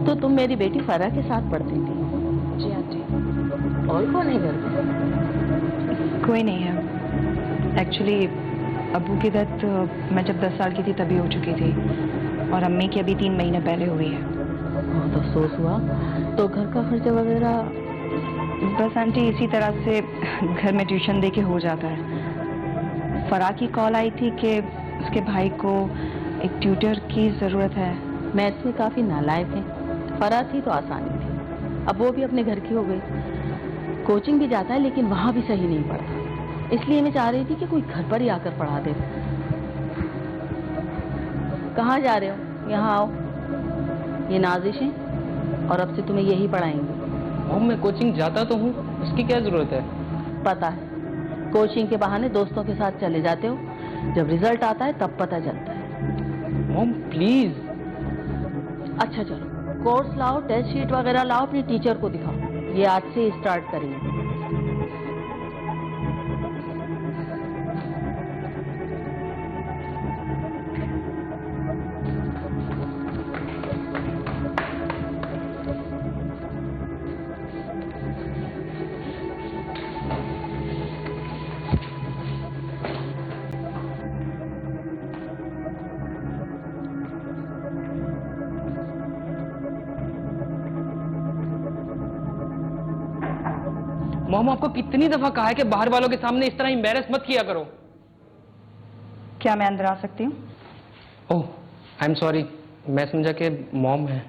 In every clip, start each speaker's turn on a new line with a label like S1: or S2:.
S1: तो तुम मेरी बेटी फरा के साथ पढ़ती थी?
S2: जी आंटी।
S1: और कौन है घर में?
S2: कोई नहीं है। एक्चुअली अब्बू की डेथ मैं जब 10 साल की थी तभी हो चुकी थी, और अम्मी की अभी 3 महीने पहले हुई है।
S1: बहुत अफसोस हुआ। तो घर का खर्चा वगैरह?
S2: बस आंटी इसी तरह से घर में ट्यूशन दे के हो जाता है। फरा की कॉल आई थी कि उसके भाई को एक ट्यूटर की ज़रूरत है।
S1: मैथ्स में काफी नालायक है। फरा थी तो आसानी थी, अब वो भी अपने घर की हो गई। कोचिंग भी जाता है लेकिन वहां भी सही नहीं पढ़ा, इसलिए मैं चाह रही थी कि कोई घर पर ही आकर पढ़ा दे। कहाँ जा रहे हो? यहाँ आओ। ये नाजिश है और अब से तुम्हें यही पढ़ाएंगे।
S3: मॉम मैं कोचिंग जाता तो हूँ, इसकी क्या जरूरत है?
S1: पता है, कोचिंग के बहाने दोस्तों के साथ चले जाते हो, जब रिजल्ट आता है तब पता चलता है।
S3: Mom please.
S1: अच्छा चलो, कोर्स लाओ, टेस्ट शीट वगैरह लाओ, अपनी टीचर को दिखाओ। ये आज से स्टार्ट करेंगे।
S3: मॉम आपको कितनी दफा कहा है कि बाहर वालों के सामने इस तरह एम्बैरेस मत किया करो।
S2: क्या मैं अंदर आ सकती हूँ?
S3: ओह आई एम सॉरी, मैं समझा कि मॉम है।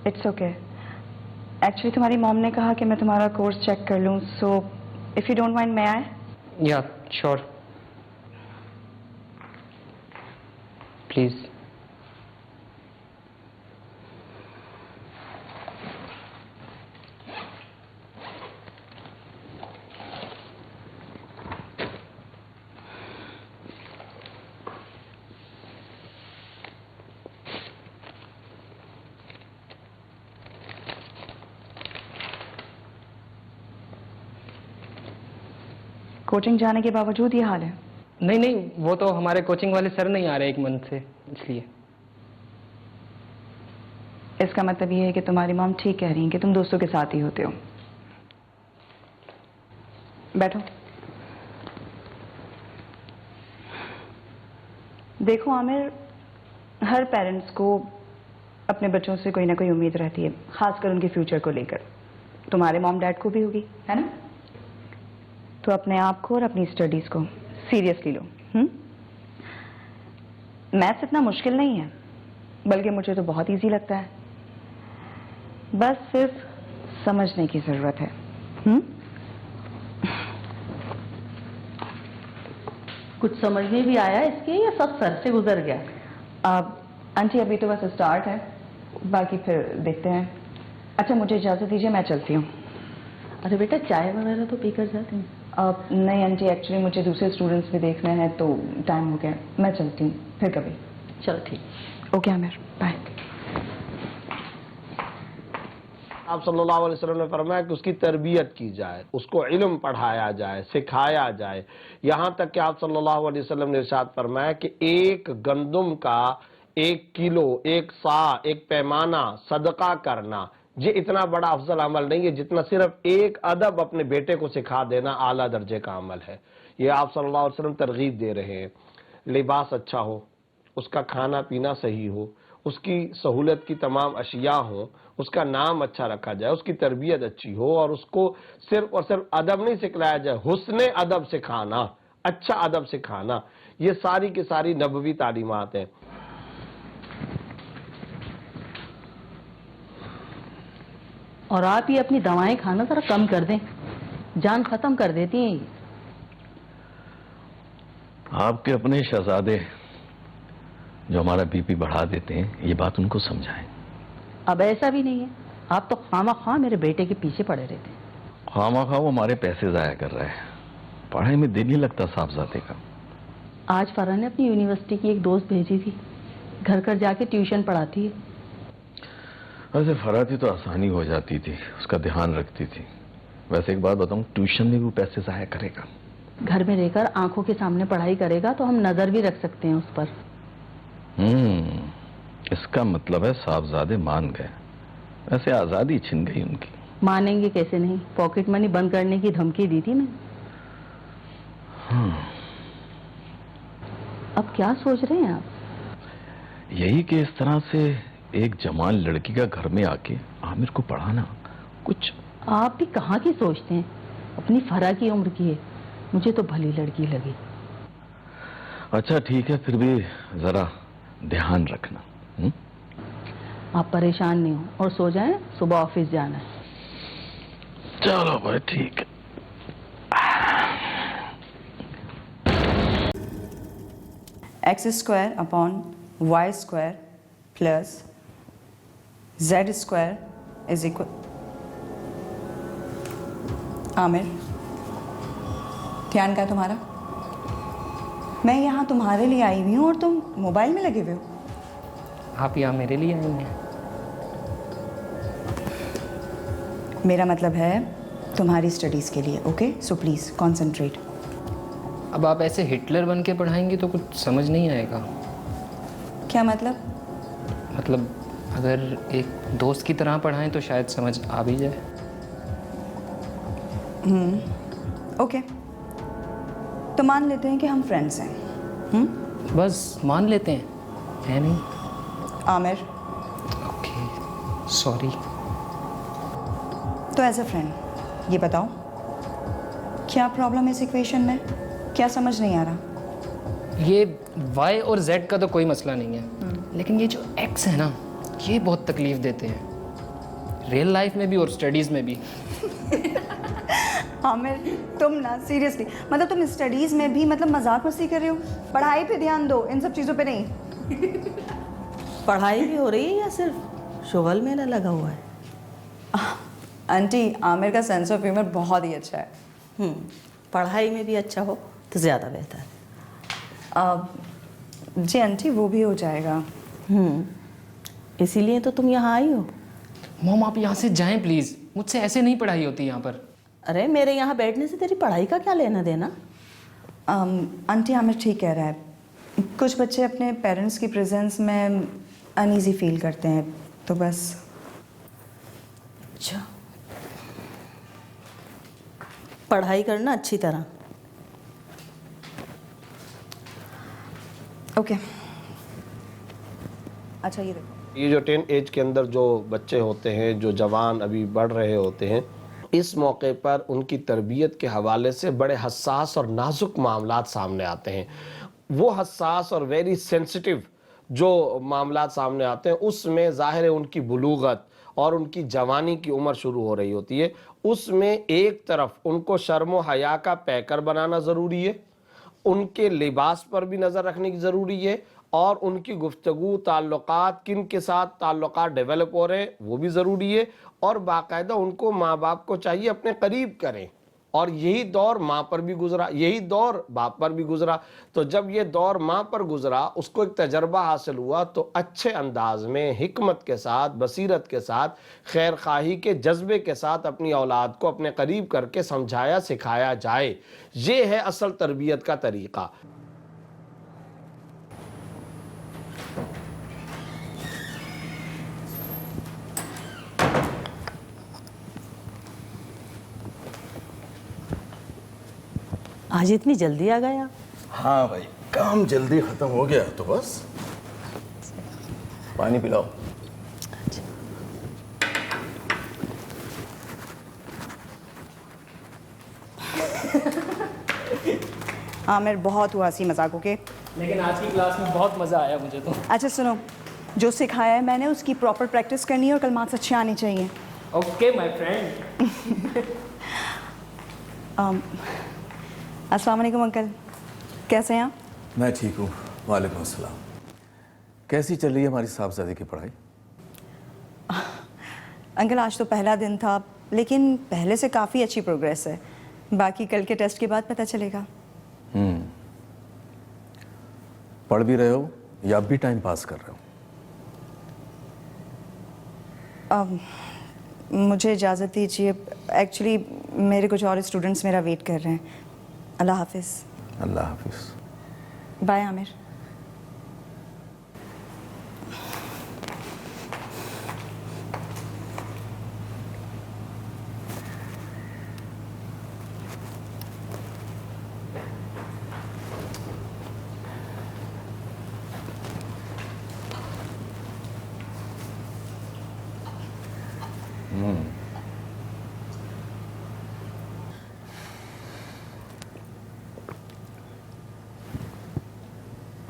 S2: It's okay. एक्चुअली तुम्हारी मॉम ने कहा कि मैं तुम्हारा कोर्स चेक कर लूँ, so if you don't mind मैं आए?
S3: या श्योर, प्लीज।
S2: कोचिंग जाने के बावजूद ये हाल है?
S3: नहीं नहीं, वो तो हमारे कोचिंग वाले सर नहीं आ रहे 1 मंथ से, इसलिए।
S2: इसका मतलब ये है कि तुम्हारी मॉम ठीक कह रही है कि तुम दोस्तों के साथ ही होते हो। बैठो। देखो आमिर, हर पेरेंट्स को अपने बच्चों से कोई ना कोई उम्मीद रहती है, खासकर उनके फ्यूचर को लेकर। तुम्हारे मॉम डैड को भी होगी, है ना? तो अपने आप को और अपनी स्टडीज को सीरियसली लो। मैथ्स इतना मुश्किल नहीं है, बल्कि मुझे तो बहुत इजी लगता है। बस सिर्फ समझने की जरूरत है।
S1: कुछ समझ में भी आया इसके, या सब सर से गुजर गया?
S2: आंटी अभी तो बस स्टार्ट है, बाकी फिर देखते हैं। अच्छा मुझे इजाजत दीजिए, मैं चलती हूँ।
S1: अरे बेटा, चाय वगैरह तो पीकर जाते हैं।
S2: नहीं आंटी, एक्चुअली मुझे दूसरे स्टूडेंट्स भी देखने हैं तो टाइम हो गया, मैं चलती हूँ, फिर कभी।
S1: चलो ठीक।
S2: Okay Aamir, bye.
S4: आप सल्लल्लाहु अलैहि वसल्लम ने फरमाया कि उसकी तरबियत की जाए, उसको इल्म पढ़ाया जाए, सिखाया जाए। यहाँ तक कि आप सल्लल्लाहु अलैहि वसल्लम ने इरशाद फरमाया कि 1 गंदुम का 1 किलो, 1 सा, 1 पैमाना सदका करना, ये इतना बड़ा अफजल अमल नहीं है जितना सिर्फ 1 अदब अपने बेटे को सिखा देना आला दर्जे का अमल है। ये आप सल्लल्लाहु अलैहि वसल्लम तरगीब दे रहे हैं। लिबास अच्छा हो, उसका खाना पीना सही हो, उसकी सहूलत की तमाम अशिया हो, उसका नाम अच्छा रखा जाए, उसकी तरबियत अच्छी हो, और उसको सिर्फ और सिर्फ अदब नहीं सिखलाया जाए, हुस्ने अदब सिखाना, अच्छा अदब सिखाना, ये सारी की सारी नबवी तालीमात हैं।
S1: और आप ये अपनी दवाएं खाना जरा कम कर दें, जान खत्म कर देती हैं ये।
S5: आपके अपने शहजादे जो हमारा बीपी बढ़ा देते हैं, ये बात उनको समझाएं।
S1: अब ऐसा भी नहीं है, आप तो खामा मेरे बेटे के पीछे पड़े रहते हैं।
S5: खामा वो हमारे पैसे जाया कर रहा है, पढ़ाई में दिल नहीं लगता साहबजादे का।
S1: आज फरहान ने अपनी यूनिवर्सिटी की एक दोस्त भेजी थी, घर घर जाके ट्यूशन पढ़ाती है।
S5: वैसे फराती तो आसानी हो जाती थी, उसका ध्यान रखती थी। वैसे एक बात बताऊं, ट्यूशन में भी पैसे जाया करेगा।
S1: घर में रहकर आंखों के सामने पढ़ाई करेगा तो हम नजर भी रख सकते हैं उस पर।
S5: इसका मतलब है साहबजादे मान गए। वैसे आज़ादी छिन गई उनकी।
S1: मानेंगे कैसे नहीं, पॉकेट मनी बंद करने की धमकी दी थी मैंने। अब क्या सोच रहे हैं आप?
S5: यही कि इस तरह से एक जवान लड़की का घर में आके आमिर को पढ़ाना कुछ।
S1: आप भी कहाँ की सोचते हैं, अपनी फरा की उम्र की है, मुझे तो भली लड़की लगी।
S5: अच्छा ठीक है, फिर भी जरा ध्यान रखना।
S1: आप परेशान नहीं हो और सो जाएं, सुबह ऑफिस जाना है।
S5: चलो भाई ठीक है।
S2: X square upon y square plus z square is equal. Aamir, ध्यान का तुम्हारा? मैं यहाँ तुम्हारे लिए आई हुई हूँ और तुम मोबाइल में लगे हुए हो।
S3: आप यहाँ मेरे लिए आई हैं?
S2: मेरा मतलब है तुम्हारी स्टडीज़ के लिए। Okay, so please concentrate.
S3: अब आप ऐसे हिटलर बन के पढ़ाएंगी तो कुछ समझ नहीं आएगा।
S2: क्या मतलब?
S3: मतलब अगर एक दोस्त की तरह पढ़ाएं तो शायद समझ आ भी जाए।
S2: ओके, तो मान लेते हैं कि हम फ्रेंड्स हैं।
S3: बस मान लेते हैं, है नहीं?
S2: Aamir,
S3: okay sorry.
S2: तो एज अ फ्रेंड ये बताओ, क्या प्रॉब्लम है इस इक्वेशन में? क्या समझ नहीं आ रहा?
S3: ये y और z का तो कोई मसला नहीं है, लेकिन ये जो x है ना, ये बहुत तकलीफ देते हैं, रियल लाइफ में भी और स्टडीज़ में भी।
S2: आमिर, तुम ना सीरियसली, मतलब तुम स्टडीज़ में भी मतलब मजाक मस्ती कर रहे हो? पढ़ाई पे ध्यान दो, इन सब चीज़ों पे नहीं।
S1: पढ़ाई भी हो रही है या सिर्फ शुगल मेला लगा हुआ है?
S2: आंटी, आमिर का सेंस ऑफ ह्यूमर बहुत ही अच्छा है।
S1: पढ़ाई में भी अच्छा हो तो ज़्यादा बेहतर है।
S2: जी आंटी, वो भी हो जाएगा।
S1: इसीलिए तो तुम यहाँ आई हो।
S3: मॉम आप यहाँ से जाएं प्लीज़, मुझसे ऐसे नहीं पढ़ाई होती यहाँ पर।
S1: अरे मेरे यहाँ बैठने से तेरी पढ़ाई का क्या लेना देना?
S2: आंटी, आमिर ठीक कह रहा है। कुछ बच्चे अपने पेरेंट्स की प्रेजेंस में अनईजी फील करते हैं, तो बस।
S1: अच्छा, पढ़ाई करना अच्छी तरह।
S2: ओके। अच्छा ये देखो,
S4: ये जो 10 एज के अंदर जो बच्चे होते हैं, जो जवान अभी बढ़ रहे होते हैं, इस मौके पर उनकी तरबियत के हवाले से बड़े हसास और नाजुक मामलात सामने आते हैं। वो हसास और वेरी सेंसिटिव जो मामलात सामने आते हैं, उसमें ज़ाहिर है उनकी बुलूगत और उनकी जवानी की उम्र शुरू हो रही होती है। उसमें एक तरफ उनको शर्म व हया का पैकर बनाना ज़रूरी है, उनके लिबास पर भी नज़र रखने की ज़रूरी है, और उनकी गुफ्तगू ताल्लुकात किन के साथ ताल्लुकात डेवलप हो रहे हैं वो भी ज़रूरी है, और बाकायदा उनको माँ बाप को चाहिए अपने करीब करें। और यही दौर माँ पर भी गुजरा, यही दौर बाप पर भी गुजरा। तो जब ये दौर माँ पर गुजरा, उसको एक तजर्बा हासिल हुआ, तो अच्छे अंदाज में हिकमत के साथ, बसीरत के साथ, खैर खाही के जज्बे के साथ अपनी औलाद को अपने करीब करके समझाया सिखाया जाए। ये है असल तरबियत का तरीक़ा।
S1: आज इतनी जल्दी आ गया?
S5: हाँ भाई, काम जल्दी खत्म हो गया तो बस। पानी पिलाओ।
S2: आमिर, बहुत हुआ हंसी मजाक। ओके,
S3: लेकिन आज की क्लास में बहुत मज़ा आया मुझे तो।
S2: अच्छा सुनो, जो सिखाया है मैंने उसकी प्रॉपर प्रैक्टिस करनी है और कल मार्क्स अच्छे आने चाहिए।
S3: Okay my friend.
S2: अस्सलाम वालेकुम अंकल, कैसे हैं आप?
S6: मैं ठीक हूँ, वालेकुम अस्सलाम। कैसी चल रही है हमारी साहबजादी की पढ़ाई?
S2: अंकल, आज तो पहला दिन था, लेकिन पहले से काफ़ी अच्छी प्रोग्रेस है। बाकी कल के टेस्ट के बाद पता चलेगा।
S6: पढ़ भी रहे हो या अब भी टाइम पास कर रहे हो?
S2: मुझे इजाज़त दीजिए, एक्चुअली मेरे कुछ और स्टूडेंट्स मेरा वेट कर रहे हैं। अल्लाह हाफिज़।
S6: अल्लाह हाफिज़।
S2: बाय आमिर।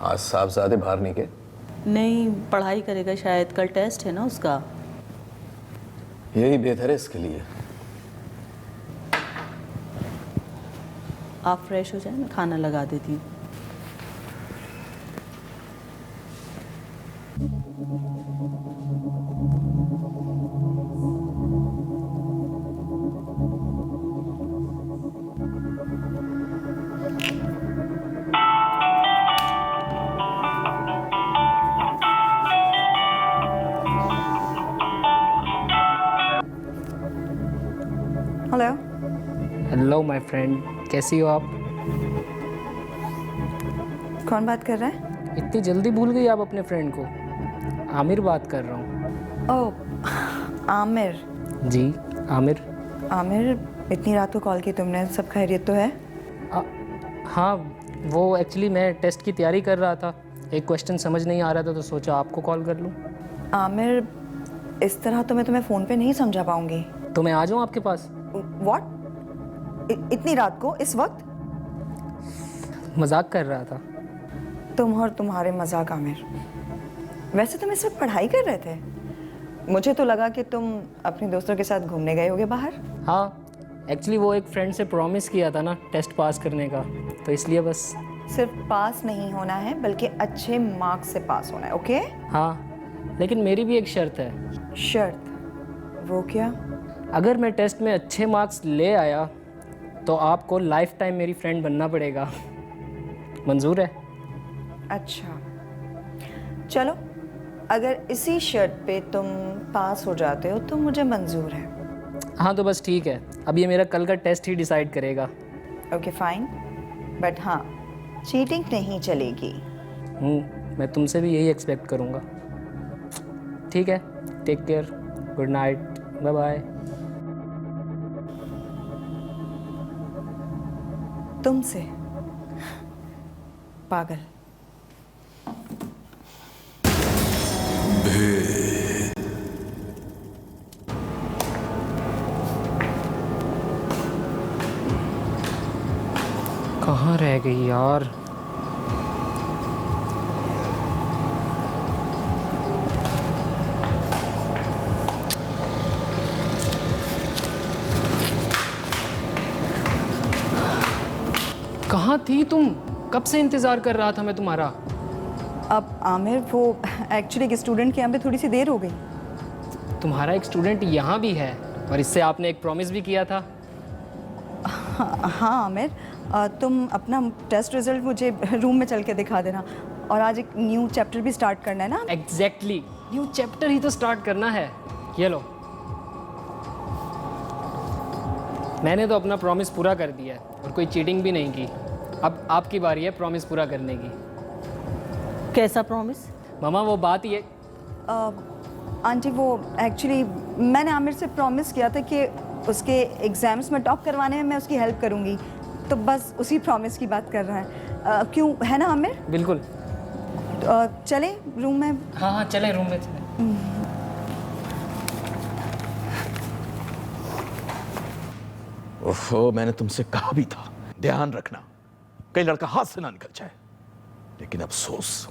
S6: आज साहबजादे बाहर नहीं गए?
S1: नहीं, पढ़ाई करेगा शायद, कल टेस्ट है ना उसका।
S6: यही बेहतर है इसके लिए।
S1: आप फ्रेश हो जाए, मैं खाना लगा देती हूँ।
S2: हेलो।
S3: हेलो माय फ्रेंड, कैसी हो आप?
S2: कौन बात कर रहा है?
S3: इतनी जल्दी भूल गई आप अपने फ्रेंड को? आमिर बात कर रहा हूँ।
S2: ओह, आमिर।
S3: जी, आमिर।
S2: आमिर, इतनी रात को कॉल की तुमने, सब खैरियत तो है?
S3: हाँ, वो एक्चुअली मैं टेस्ट की तैयारी कर रहा था, एक क्वेश्चन समझ नहीं आ रहा था तो सोचा आपको कॉल कर लूँ।
S2: आमिर, इस तरह तो मैं तुम्हें फ़ोन पे नहीं समझा पाऊंगी।
S3: तो मैं आ जाऊँ आपके पास?
S2: व्हाट? इतनी रात को, इस वक्त?
S3: मजाक कर रहा था।
S2: तुम और तुम्हारे मजाक आमिर। वैसे तुम इस वक्त पढ़ाई कर रहे थे? मुझे तो लगा कि तुम अपने दोस्तों के साथ घूमने गए होगे बाहर।
S3: हाँ, एक्चुअली वो एक फ्रेंड से प्रॉमिस किया था ना टेस्ट पास करने का, तो इसलिए बस।
S2: सिर्फ पास नहीं होना है बल्कि अच्छे मार्क्स से पास होना है, ओके?
S3: हाँ, लेकिन मेरी भी एक शर्त है।
S2: शर्त? वो क्या?
S3: अगर मैं टेस्ट में अच्छे मार्क्स ले आया तो आपको लाइफ टाइम मेरी फ्रेंड बनना पड़ेगा। मंजूर है?
S2: अच्छा, चलो, अगर इसी शर्त पे तुम पास हो जाते हो तो मुझे मंजूर है।
S3: हाँ, तो बस ठीक है, अब ये मेरा कल का टेस्ट ही डिसाइड करेगा।
S2: ओके फाइन, बट हाँ, चीटिंग नहीं चलेगी।
S3: मैं तुमसे भी यही एक्सपेक्ट करूँगा। ठीक है, take care, good night, bye bye.
S2: तुमसे? पागल।
S3: कहाँ रह गई यार? कहाँ थी तुम? कब से इंतज़ार कर रहा था मैं तुम्हारा।
S2: अब आमिर, वो एक्चुअली एक स्टूडेंट के यहाँ पे थोड़ी सी देर हो गई।
S3: तुम्हारा एक स्टूडेंट यहाँ भी है और इससे आपने एक प्रॉमिस भी किया था।
S2: हाँ आमिर, तुम अपना टेस्ट रिजल्ट मुझे रूम में चल के दिखा देना, और आज एक न्यू चैप्टर भी स्टार्ट करना है ना।
S3: एग्जैक्टली, न्यू चैप्टर ही तो स्टार्ट करना है। ये लो, मैंने तो अपना प्रॉमिस पूरा कर दिया है और कोई चीटिंग भी नहीं की। अब आपकी बारी है प्रॉमिस पूरा करने की।
S1: कैसा प्रॉमिस?
S3: मामा, वो बात ये।
S2: आंटी, वो एक्चुअली मैंने आमिर से प्रॉमिस किया था कि उसके एग्ज़ाम्स में टॉप करवाने में मैं उसकी हेल्प करूँगी, तो बस उसी प्रॉमिस की बात कर रहा है। क्यों, है ना आमिर?
S3: बिल्कुल।
S2: चले रूम में?
S3: हाँ हाँ, चले रूम में चले।
S5: ओफो, मैंने तुमसे कहा भी था ध्यान रखना, कहीं लड़का हाथ से ना निकल जाए, लेकिन अफसोस।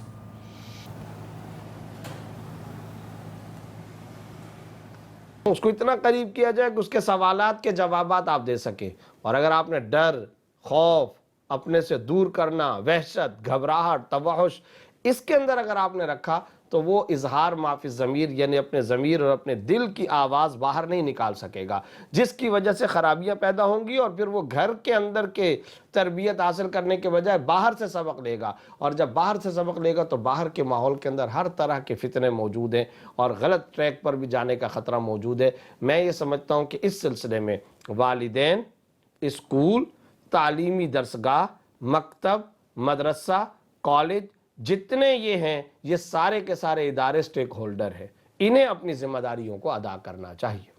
S4: उसको इतना करीब किया जाए कि उसके सवालात के जवाबात आप दे सके। और अगर आपने डर, खौफ, अपने से दूर करना, वहशत, घबराहट, तवहुश इसके अंदर अगर आपने रखा तो वो इजहार माफी ज़मीर यानी अपने ज़मीर और अपने दिल की आवाज़ बाहर नहीं निकाल सकेगा, जिसकी वजह से ख़राबियाँ पैदा होंगी और फिर वो घर के अंदर के तरबियत हासिल करने के बजाय बाहर से सबक लेगा। और जब बाहर से सबक लेगा तो बाहर के माहौल के अंदर हर तरह के फितने मौजूद हैं और गलत ट्रैक पर भी जाने का ख़तरा मौजूद है। मैं ये समझता हूँ कि इस सिलसिले में वालिदैन, स्कूल, तालीमी दरसगाह, मकतब, मदरसा, कॉलेज जितने ये हैं, ये सारे के सारे इदारे स्टेक होल्डर हैं, इन्हें अपनी जिम्मेदारियों को अदा करना चाहिए।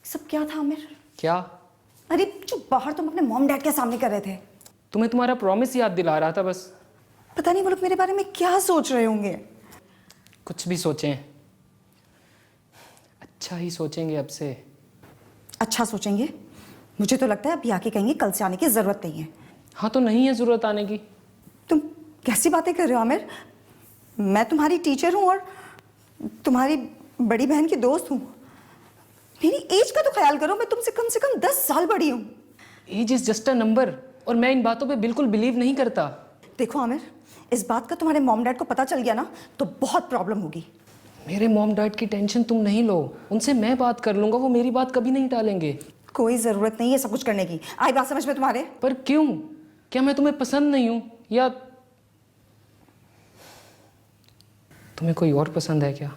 S2: सब क्या था आमिर?
S3: क्या?
S2: अरे जो बाहर तुम अपने मॉम डैड के सामने कर रहे थे।
S3: तुम्हें तुम्हारा प्रॉमिस याद दिला रहा था बस।
S2: पता नहीं वो लोग मेरे बारे में क्या सोच रहे होंगे।
S3: कुछ भी सोचें, अच्छा ही सोचेंगे अब से।
S2: अच्छा सोचेंगे? मुझे तो लगता है अभी आके कहेंगे कल से आने की जरूरत नहीं है।
S3: हाँ तो नहीं है ज़रूरत आने की।
S2: तुम कैसी बातें कर रहे हो आमिर? मैं तुम्हारी टीचर हूँ और तुम्हारी बड़ी बहन की दोस्त हूँ। मेरी एज का तो ख्याल करो, मैं तुमसे कम से कम 10 साल बड़ी हूँ।
S3: Age is just a number, और मैं इन बातों पे बिल्कुल बिलीव नहीं करता।
S2: देखो आमिर, इस बात का तुम्हारे मॉम डैड को पता चल गया ना तो बहुत प्रॉब्लम होगी।
S3: मेरे मॉम डैड की टेंशन तुम नहीं लो, उनसे मैं बात कर लूंगा, वो मेरी बात कभी नहीं टालेंगे।
S2: कोई जरूरत नहीं है सब कुछ करने की। आई बात समझ में तुम्हारे?
S3: पर क्यों? क्या मैं तुम्हें पसंद नहीं हूं, या तुम्हें कोई और पसंद है क्या?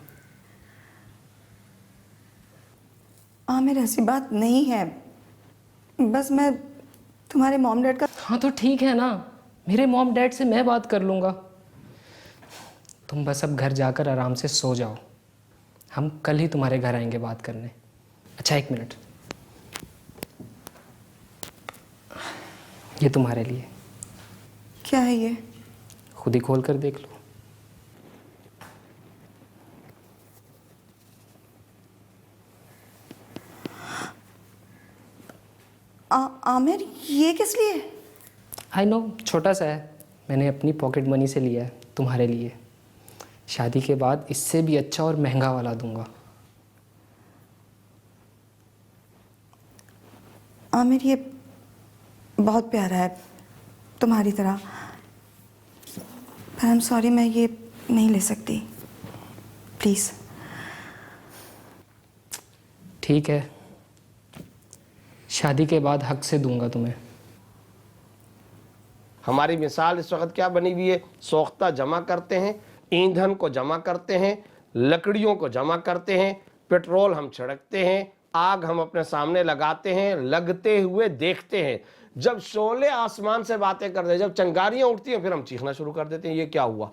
S2: आमिर ऐसी बात नहीं है, बस मैं तुम्हारे मॉम डैड का।
S3: हाँ तो ठीक है ना, मेरे मॉम डैड से मैं बात कर लूंगा। तुम बस अब घर जाकर आराम से सो जाओ, हम कल ही तुम्हारे घर आएंगे बात करने। अच्छा 1 मिनट, ये तुम्हारे लिए।
S2: क्या है ये?
S3: खुद ही खोल कर देख लो।
S2: आमिर ये किस लिए?
S3: आई नो, छोटा सा है, मैंने अपनी पॉकेट मनी से लिया है तुम्हारे लिए। शादी के बाद इससे भी अच्छा और महंगा वाला दूंगा।
S2: आमिर ये बहुत प्यारा है तुम्हारी तरह, पर आई एम सॉरी मैं ये नहीं ले सकती, प्लीज़।
S3: ठीक है, शादी के बाद हक से दूंगा तुम्हें।
S4: हमारी मिसाल इस वक्त क्या बनी हुई है? सोख्ता जमा करते हैं, ईंधन को जमा करते हैं, लकड़ियों को जमा करते हैं, पेट्रोल हम छिड़कते हैं, आग हम अपने सामने लगाते हैं, लगते हुए देखते हैं। जब शोले आसमान से बातें करते हैं, जब चिंगारियां उठती हैं, फिर हम चीखना शुरू कर देते हैं, ये क्या हुआ?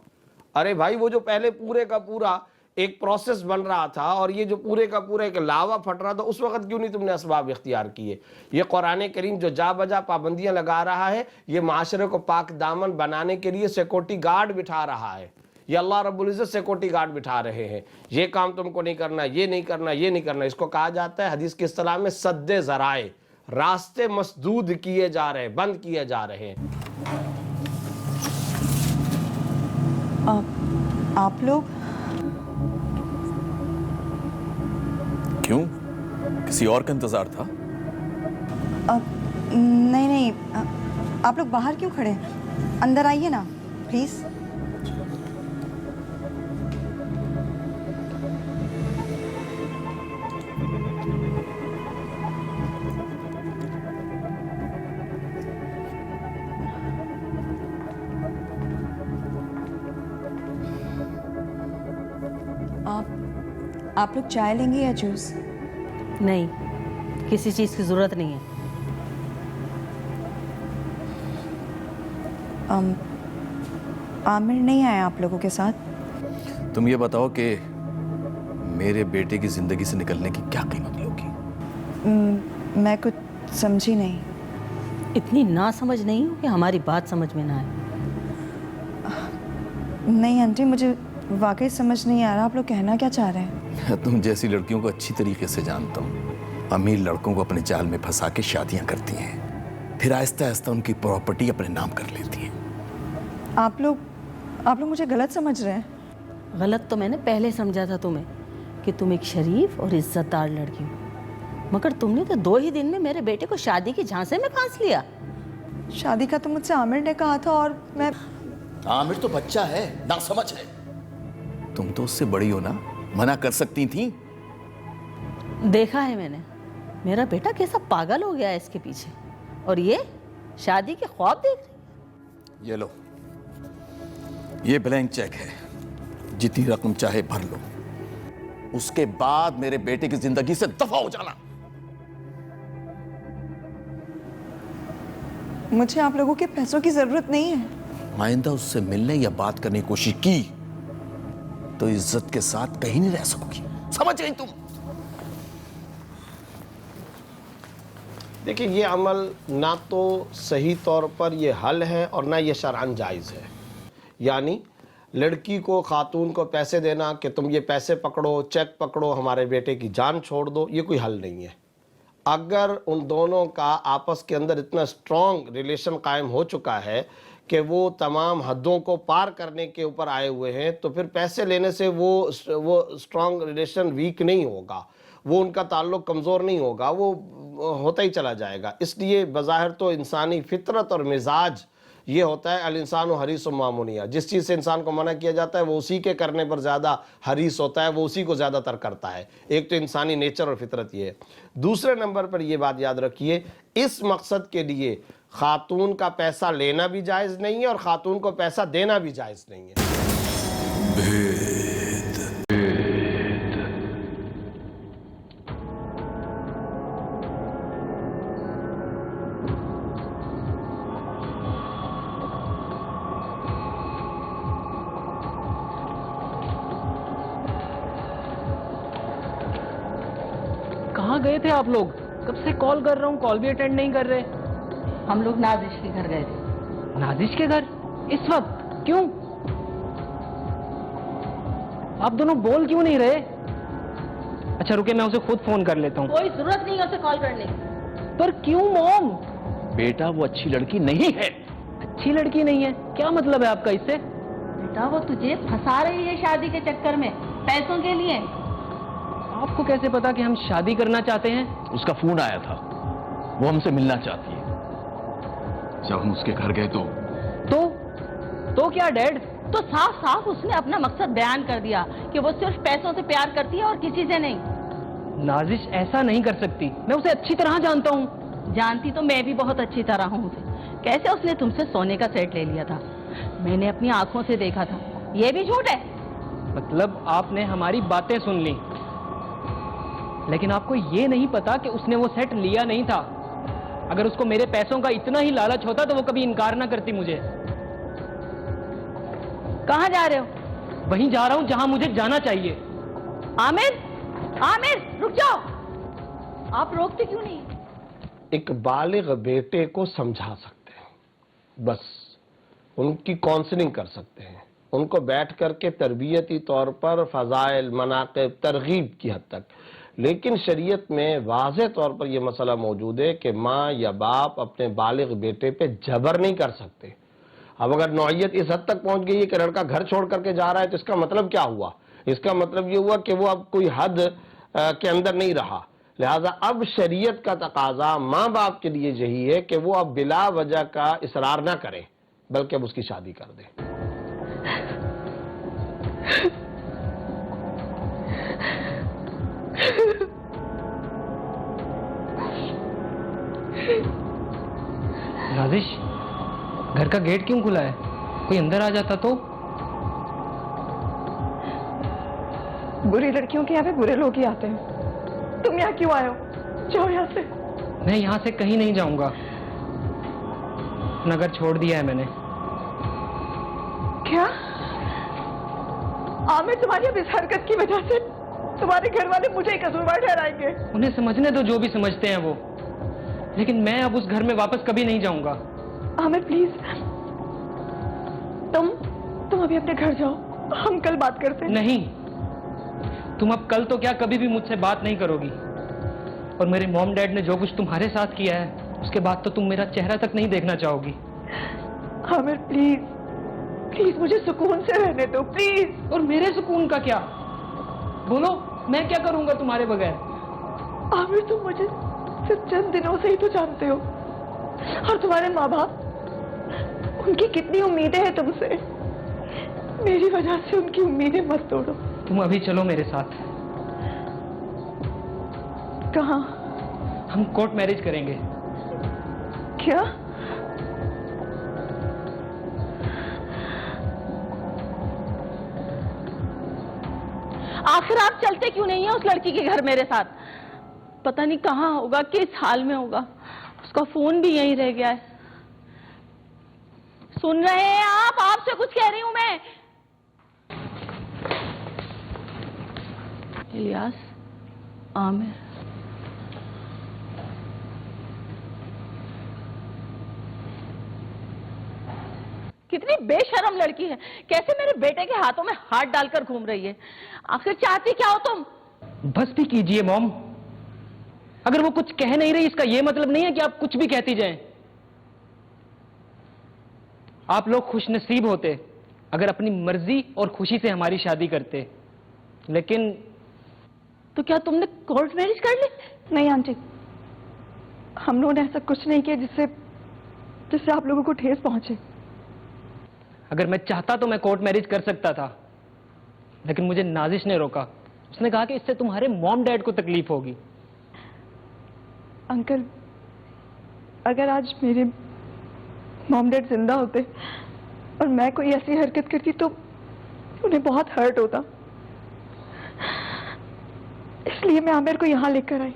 S4: अरे भाई, वो जो पहले पूरे का पूरा एक प्रोसेस बन रहा था और ये जो पूरे का पूरा एक लावा फट रहा था, उस वक्त क्यों नहीं तुमने असबाब इख्तियार किए? ये कुरान करीम जो जा बजा पाबंदियां लगा रहा है, ये माशरे को पाक दामन बनाने के लिए सिक्योरिटी गार्ड बिठा रहा है। ये अल्लाह रब्बुल इज़्ज़त सिक्योरिटी गार्ड बिठा रहे हैं। ये काम तुमको नहीं करना, ये नहीं करना, ये नहीं करना। इसको कहा जाता है हदीस की इस्तिलाह में सद्दे ज़राए। रास्ते मसदूद किए जा रहे हैं, बंद किए जा रहे हैं।
S2: आप लोग
S6: क्यों? किसी और का इंतजार था?
S2: नहीं नहीं, आप लोग बाहर क्यों खड़े हैं? अंदर आइए ना प्लीज़। आप लोग चाय लेंगे या जूस?
S1: नहीं, किसी चीज़ की ज़रूरत नहीं है।
S2: आमिर नहीं आया आप लोगों के साथ?
S6: तुम ये बताओ कि मेरे बेटे की जिंदगी से निकलने की क्या कीमत लोगी?
S2: मैं कुछ समझी नहीं।
S1: इतनी ना समझ नहीं हो कि हमारी बात समझ में ना आए।
S2: नहीं आंटी, मुझे वाकई समझ नहीं आ रहा आप लोग कहना क्या चाह रहे हैं।
S6: मैं तुम जैसी लड़कियों को अच्छी तरीके से जानता हूँ। अमीर लड़कों को अपने जाल में फंसा के शादियाँ करती हैं, फिर आहिस्ता आहिस्ता उनकी प्रॉपर्टी अपने नाम कर लेती हैं।
S2: आप लोग मुझे गलत समझ रहे हैं।
S1: गलत तो मैंने पहले समझा था तुम्हें कि तुम एक शरीफ और इज्जतदार लड़की हो, मगर तुमने तो 2 ही दिन में मेरे बेटे को शादी के झांसे में फांस लिया।
S2: शादी का तो मुझसे आमिर ने कहा था और मैं।
S6: आमिर तो बच्चा है, ना समझ है। तुम तो उससे बड़ी हो ना, मना कर सकती थी।
S1: देखा है मैंने, मेरा बेटा कैसा पागल हो गया है इसके पीछे, और ये शादी के ख्वाब देख रही।
S6: ये लो, ये ब्लैंक चेक है, जितनी रकम चाहे भर लो, उसके बाद मेरे बेटे की जिंदगी से दफा हो जाना।
S2: मुझे आप लोगों के पैसों की जरूरत नहीं है।
S6: आइंदा उससे मिलने या बात करने की कोशिश की तो इज्जत के साथ कहीं नहीं रह सकोगी, समझ गई तुम?
S4: देखिए, ये अमल ना तो सही तौर पर ये हल है और ना ये शरअन जायज़ है। यानी लड़की को, खातून को पैसे देना कि तुम ये पैसे पकड़ो, चेक पकड़ो, हमारे बेटे की जान छोड़ दो, ये कोई हल नहीं है। अगर उन दोनों का आपस के अंदर इतना स्ट्रॉन्ग रिलेशन कायम हो चुका है कि वो तमाम हदों को पार करने के ऊपर आए हुए हैं, तो फिर पैसे लेने से वो स्ट्रॉन्ग रिलेशन वीक नहीं होगा, वो उनका ताल्लुक़ कमज़ोर नहीं होगा, वो होता ही चला जाएगा। इसलिए बज़ाहिर तो इंसानी फितरत और मिजाज ये होता है, अल इंसान हरीस मामूनिया, जिस चीज़ से इंसान को मना किया जाता है वो उसी के करने पर ज़्यादा हरीस होता है, वो उसी को ज़्यादातर करता है। एक तो इंसानी नेचर और फितरत ये है। दूसरे नंबर पर ये बात याद रखिए, इस मकसद के लिए खातून का पैसा लेना भी जायज़ नहीं है और ख़ातून को पैसा देना भी जायज़ नहीं है।
S3: कहाँ गए थे आप लोग? कब से कॉल कर रहा हूँ, कॉल भी अटेंड नहीं कर रहे।
S1: हम लोग नाजिश के घर गए थे।
S3: नाजिश के घर? इस वक्त? क्यों? आप दोनों बोल क्यों नहीं रहे? अच्छा रुके, मैं उसे खुद फोन कर लेता हूँ।
S1: कोई जरूरत नहीं है उसे कॉल करने की।
S3: पर क्यों मॉम?
S6: बेटा वो अच्छी लड़की नहीं है।
S3: अच्छी लड़की नहीं है? क्या मतलब है आपका इससे?
S1: बेटा वो तुझे फंसा रही है शादी के चक्कर में, पैसों के लिए।
S3: आपको कैसे पता कि हम शादी करना चाहते हैं?
S6: उसका फोन आया था, वो हमसे मिलना चाहती है। जब हम उसके घर गए
S3: तो क्या डैड?
S1: तो साफ साफ उसने अपना मकसद बयान कर दिया कि वो सिर्फ पैसों से प्यार करती है और किसी से नहीं।
S3: नाजिश ऐसा नहीं कर सकती, मैं उसे अच्छी तरह जानता हूँ।
S1: जानती तो मैं भी बहुत अच्छी तरह हूँ उसे। कैसे उसने तुमसे सोने का सेट ले लिया था, मैंने अपनी आंखों से देखा था। ये भी झूठ है?
S3: मतलब आपने हमारी बातें सुन ली, लेकिन आपको ये नहीं पता कि उसने वो सेट लिया नहीं था। अगर उसको मेरे पैसों का इतना ही लालच होता तो वो कभी इनकार ना करती मुझे।
S1: कहाँ जा रहे हो?
S3: वहीं जा रहा हूं जहां मुझे जाना चाहिए।
S1: आमिर, आमिर रुक जाओ। आप रोकते क्यों नहीं?
S4: एक बालिग बेटे को समझा सकते हैं, बस उनकी काउंसलिंग कर सकते हैं, उनको बैठ करके तरबियती तौर पर फ़ज़ाइल, मनाक़िब, तरगीब की हद तक। लेकिन शरीयत में वाज़ेह तौर पर यह मसला मौजूद है कि माँ या बाप अपने बालिग बेटे पे जबर नहीं कर सकते। अब अगर नौइयत इस हद तक पहुंच गई है कि लड़का घर छोड़ करके जा रहा है, तो इसका मतलब क्या हुआ? इसका मतलब ये हुआ कि वो अब कोई हद के अंदर नहीं रहा। लिहाजा अब शरीयत का तकाजा माँ बाप के लिए यही है कि वो अब बिला वजह का इसरार ना करें, बल्कि अब उसकी शादी कर दें।
S3: नाजिश, घर का गेट क्यों खुला है? कोई अंदर आ जाता तो?
S2: बुरी लड़कियों के यहाँ पे बुरे लोग ही आते हैं। तुम यहाँ क्यों आए हो? जाओ यहाँ से।
S3: मैं यहाँ से कहीं नहीं जाऊंगा, नगर छोड़ दिया है मैंने।
S2: क्या? आमिर, तुम्हारी अब इस हरकत की वजह से तुम्हारे घर वाले मुझे ही कसूरवार ठहराएंगे।
S3: उन्हें समझने दो जो भी समझते हैं वो, लेकिन मैं अब उस घर में वापस कभी नहीं जाऊंगा।
S2: आमिर प्लीज, तुम अभी अपने घर जाओ, हम कल बात करते हैं।
S3: नहीं, तुम अब कल तो क्या कभी भी मुझसे बात नहीं करोगी। और मेरे मॉम डैड ने जो कुछ तुम्हारे साथ किया है, उसके बाद तो तुम मेरा चेहरा तक नहीं देखना चाहोगी।
S2: आमिर प्लीज, प्लीज मुझे सुकून से रहने दो प्लीज।
S3: और मेरे सुकून का क्या? बोलो, मैं क्या करूंगा तुम्हारे बगैर?
S2: आमिर, तुम मुझे सिर्फ चंद दिनों से ही तो जानते हो, और तुम्हारे माँ बाप, उनकी कितनी उम्मीदें हैं तुमसे। मेरी वजह से उनकी उम्मीदें मत तोड़ो।
S3: तुम अभी चलो मेरे साथ।
S2: कहाँ?
S3: हम कोर्ट मैरिज करेंगे।
S2: क्या?
S1: आखिर आप चलते क्यों नहीं है उस लड़की के घर मेरे साथ? पता नहीं कहाँ होगा, किस हाल में होगा। उसका फोन भी यहीं रह गया है। सुन रहे हैं आप? आपसे कुछ कह रही हूं मैं। इलियास, आमिर, कितनी बेशर्म लड़की है, कैसे मेरे बेटे के हाथों में हाथ डालकर घूम रही है। आखिर चाहती क्या हो तुम?
S3: बस भी कीजिए मॉम। अगर वो कुछ कह नहीं रही इसका यह मतलब नहीं है कि आप कुछ भी कहती जाएं। आप लोग खुशनसीब होते अगर अपनी मर्जी और खुशी से हमारी शादी करते, लेकिन
S1: तो क्या तुमने कोर्ट मैरिज कर ली?
S2: नहीं आंटी, हम लोगों ने ऐसा कुछ नहीं किया जिससे आप लोगों को ठेस पहुंचे।
S3: अगर मैं चाहता तो मैं कोर्ट मैरिज कर सकता था, लेकिन मुझे नाजिश ने रोका। उसने कहा कि इससे तुम्हारे मॉम डैड को तकलीफ होगी।
S2: अंकल, अगर आज मेरे मॉम डैड जिंदा होते और मैं कोई ऐसी हरकत करती तो उन्हें बहुत हर्ट होता। इसलिए मैं आमिर को यहां लेकर आई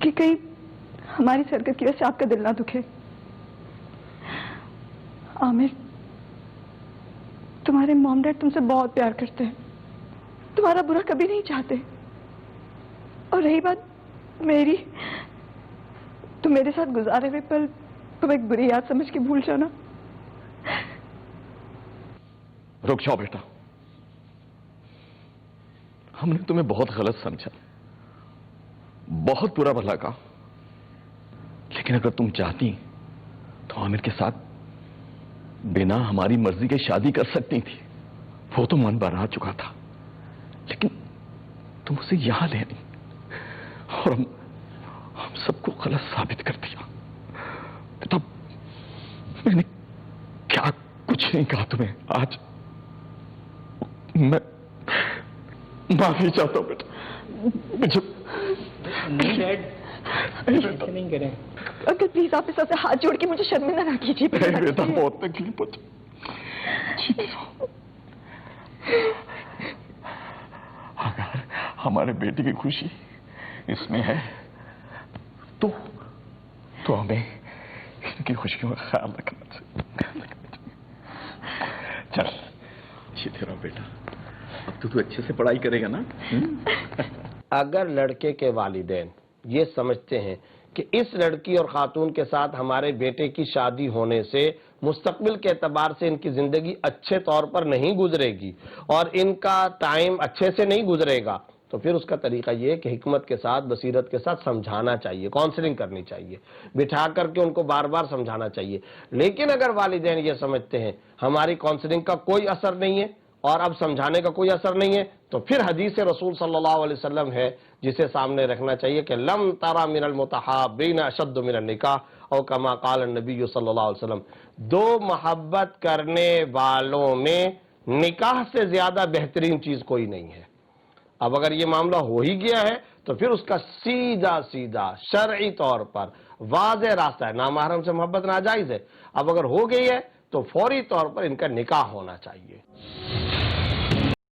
S2: कि कहीं हमारी इस हरकत की वजह से आपका दिल ना दुखे। आमिर, तुम्हारे मॉम डैड तुमसे बहुत प्यार करते हैं, तुम्हारा बुरा कभी नहीं चाहते। और रही बात मेरी, तुम मेरे साथ गुजारे हुए पल तुम एक बुरी याद समझ के भूल जाना।
S5: रुक जाओ बेटा, हमने तुम्हें बहुत गलत समझा, बहुत बुरा भला कहा, लेकिन अगर तुम चाहती तो आमिर के साथ बिना हमारी मर्जी के शादी कर सकती थी। वो तो मन बना चुका था, लेकिन तुम उसे यहां ले आई और हम सबको गलत साबित कर दिया। बेटा, मैंने क्या कुछ नहीं कहा तुम्हें। आज मैं माफी चाहता हूं बेटा। मुझे
S3: नहीं डैड, ऐसे नहीं करें।
S2: अंकल प्लीज आप इस तरह से हाथ जोड़ के मुझे शर्मिंदा ना कीजिए।
S5: बेटा बहुत तकलीफ होती। अगर हमारे बेटे की खुशी इसमें है तो हमें इनकी खुशियों का ख्याल रखना चाहिए। चल सीधे रहो बेटा, अब तो तू अच्छे से पढ़ाई करेगा ना।
S4: अगर लड़के के वालिदैन ये समझते हैं कि इस लड़की और खातून के साथ हमारे बेटे की शादी होने से मुस्तकबिल के एतबार से इनकी जिंदगी अच्छे तौर पर नहीं गुजरेगी और इनका टाइम अच्छे से नहीं गुजरेगा, तो फिर उसका तरीका ये है कि हिकमत के साथ, बसीरत के साथ समझाना चाहिए, काउंसलिंग करनी चाहिए, बिठा करके उनको बार बार समझाना चाहिए। लेकिन अगर वालिदैन ये समझते हैं हमारी काउंसलिंग का कोई असर नहीं है और अब समझाने का कोई असर नहीं है, तो फिर हदीस रसूल सल्लल्लाहु अलैहि वसल्लम है जिसे सामने रखना चाहिए कि लम तरा मिनल मुतहाब्बीन अशद्द मिनन निकाह और कमा क़ाल नबी सल्लल्लाहु अलैहि वसल्लम। दो मोहब्बत करने वालों में निकाह से ज्यादा बेहतरीन चीज कोई नहीं है। अब अगर ये मामला हो ही गया है तो फिर उसका सीधा सीधा शरई तौर पर वाज़ेह रास्ता है, नामहरम से मोहब्बत नाजायज है। अब अगर हो गई है तो फौरी तौर पर इनका निकाह होना चाहिए।